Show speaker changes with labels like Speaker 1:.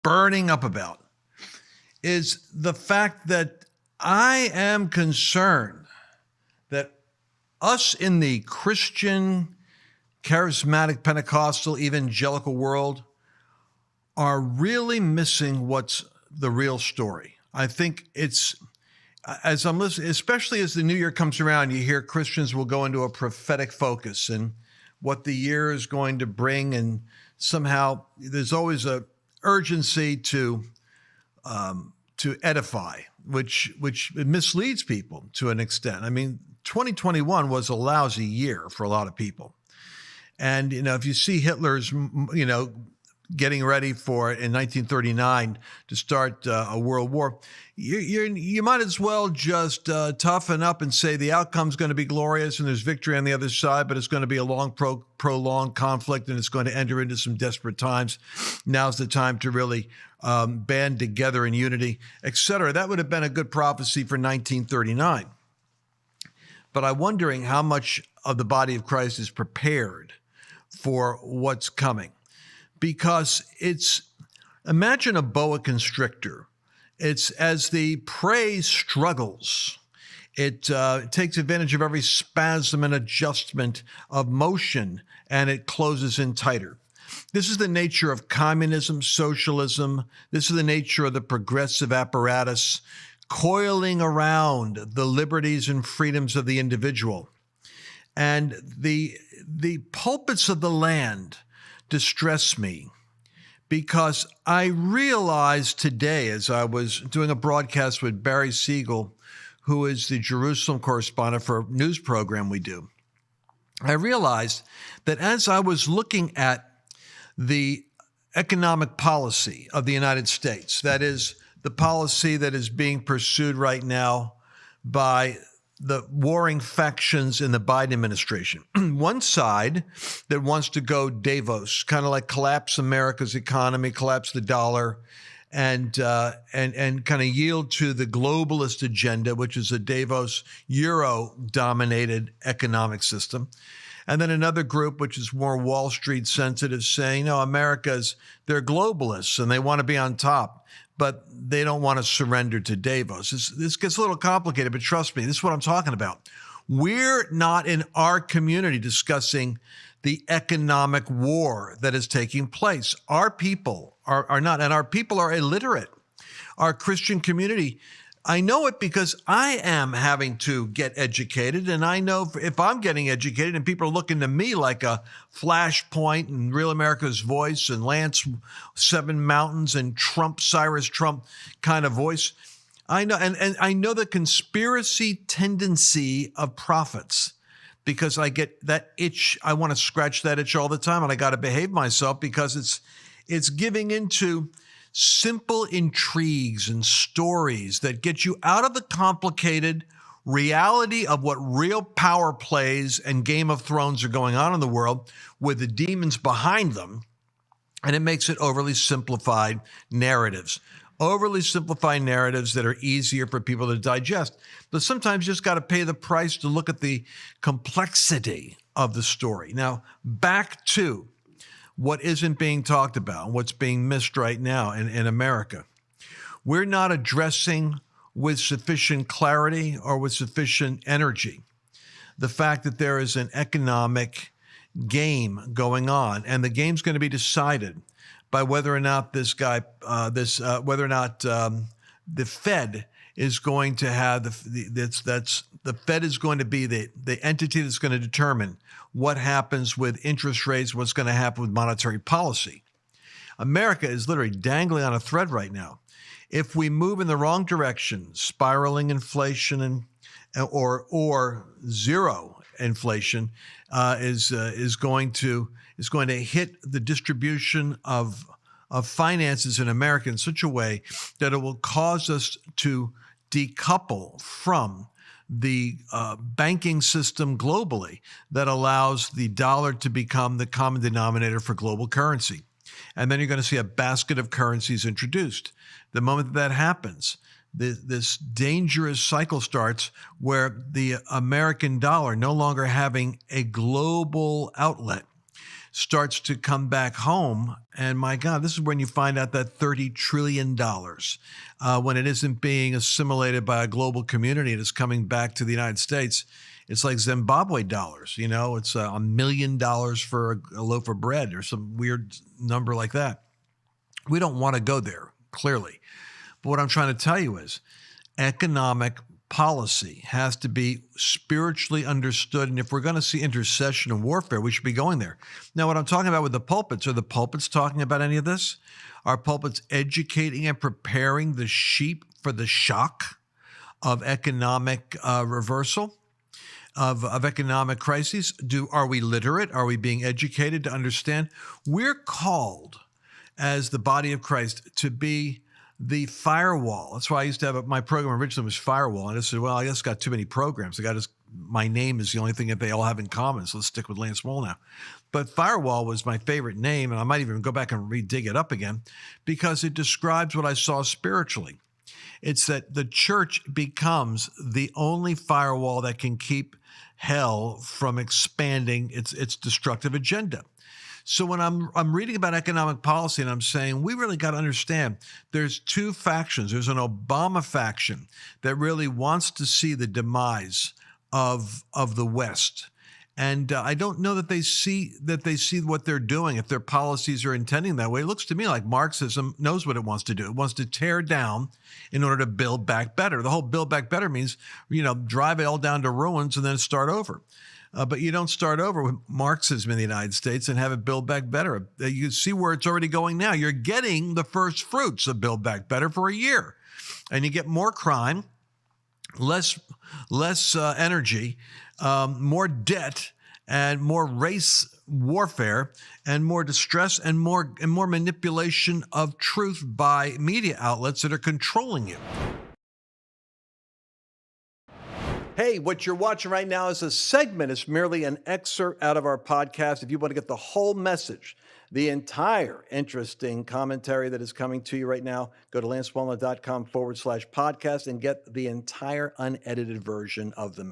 Speaker 1: burning up about is the fact that I am concerned that us in the Christian, charismatic, Pentecostal, evangelical world are really missing what's the real story. I think it's, as I'm listening, especially as the new year comes around, you hear Christians will go into a prophetic focus and what the year is going to bring. And somehow there's always a urgency to edify, which misleads people to an extent. I mean, 2021 was a lousy year for a lot of people. And, if you see Hitler's, getting ready for in 1939 to start a world war, you might as well just toughen up and say the outcome's going to be glorious and there's victory on the other side, but it's going to be a long, prolonged conflict and it's going to enter into some desperate times. Now's the time to really band together in unity, etc. That would have been a good prophecy for 1939. But I'm wondering how much of the body of Christ is prepared for what's coming. Because imagine a boa constrictor. It's as the prey struggles, it takes advantage of every spasm and adjustment of motion, and it closes in tighter. This is the nature of communism, socialism. This is the nature of the progressive apparatus, coiling around the liberties and freedoms of the individual. And the pulpits of the land distress me because I realized today, as I was doing a broadcast with Barry Siegel, who is the Jerusalem correspondent for a news program we do, I realized that as I was looking at the economic policy of the United States, that is the policy that is being pursued right now by the warring factions in the Biden administration. One side that wants to go Davos, kind of like collapse America's economy, collapse the dollar, and kind of yield to the globalist agenda, which is a Davos Euro-dominated economic system. And then another group, which is more Wall Street sensitive, saying, no, they're globalists and they want to be on top, but they don't want to surrender to Davos. This gets a little complicated, but trust me, this is what I'm talking about. We're not in our community discussing the economic war that is taking place. Our people are not, and our people are illiterate. Our Christian community, I know it because I am having to get educated, and I know if I'm getting educated and people are looking to me like a Flashpoint and Real America's Voice and Lance Seven Mountains and Cyrus Trump kind of voice, I know, and I know the conspiracy tendency of prophets because I get that itch. I want to scratch that itch all the time, and I got to behave myself because it's giving into simple intrigues and stories that get you out of the complicated reality of what real power plays and Game of Thrones are going on in the world with the demons behind them. And it makes it overly simplified narratives that are easier for people to digest. But sometimes you just got to pay the price to look at the complexity of the story. Now, back to what isn't being talked about, what's being missed right now in America. We're not addressing with sufficient clarity or with sufficient energy the fact that there is an economic game going on, and the game's going to be decided by whether or not the Fed is going to have the Fed is going to be the entity that's going to determine what happens with interest rates, what's going to happen with monetary policy. America is literally dangling on a thread right now. If we move in the wrong direction, spiraling inflation or zero inflation is going to hit the distribution of finances in America in such a way that it will cause us to decouple from the banking system globally that allows the dollar to become the common denominator for global currency. And then you're going to see a basket of currencies introduced. The moment that happens, this dangerous cycle starts where the American dollar no longer having a global outlet starts to come back home. And my God, this is when you find out that $30 trillion, when it isn't being assimilated by a global community and is coming back to the United States, it's like Zimbabwe dollars. You know, it's $1 million for a loaf of bread or some weird number like that. We don't want to go there, clearly. But what I'm trying to tell you is economic policy has to be spiritually understood. And if we're going to see intercession and warfare, we should be going there. Now, what I'm talking about with the pulpits, are the pulpits talking about any of this? Are pulpits educating and preparing the sheep for the shock of economic reversal, of economic crises? Are we literate? Are we being educated to understand? We're called as the body of Christ to be the firewall. That's why I used to have my program originally was Firewall. And I said, well, I just got too many programs. My name is the only thing that they all have in common. So let's stick with Lance Wall now. But Firewall was my favorite name. And I might even go back and dig it up again because it describes what I saw spiritually. It's that the church becomes the only firewall that can keep hell from expanding its destructive agenda. So when I'm reading about economic policy and I'm saying we really got to understand there's two factions. There's an Obama faction that really wants to see the demise of the West. And I don't know that they see what they're doing, if their policies are intending that way. It looks to me like Marxism knows what it wants to do. It wants to tear down in order to build back better. The whole build back better means, drive it all down to ruins and then start over. But you don't start over with Marxism in the United States and have it build back better. You see where it's already going now. You're getting the first fruits of build back better for a year. And you get more crime, less energy, more debt, and more race warfare, and more distress, and more manipulation of truth by media outlets that are controlling you. Hey, what you're watching right now is a segment. It's merely an excerpt out of our podcast. If you want to get the whole message, the entire interesting commentary that is coming to you right now, go to lancewallnau.com/podcast and get the entire unedited version of the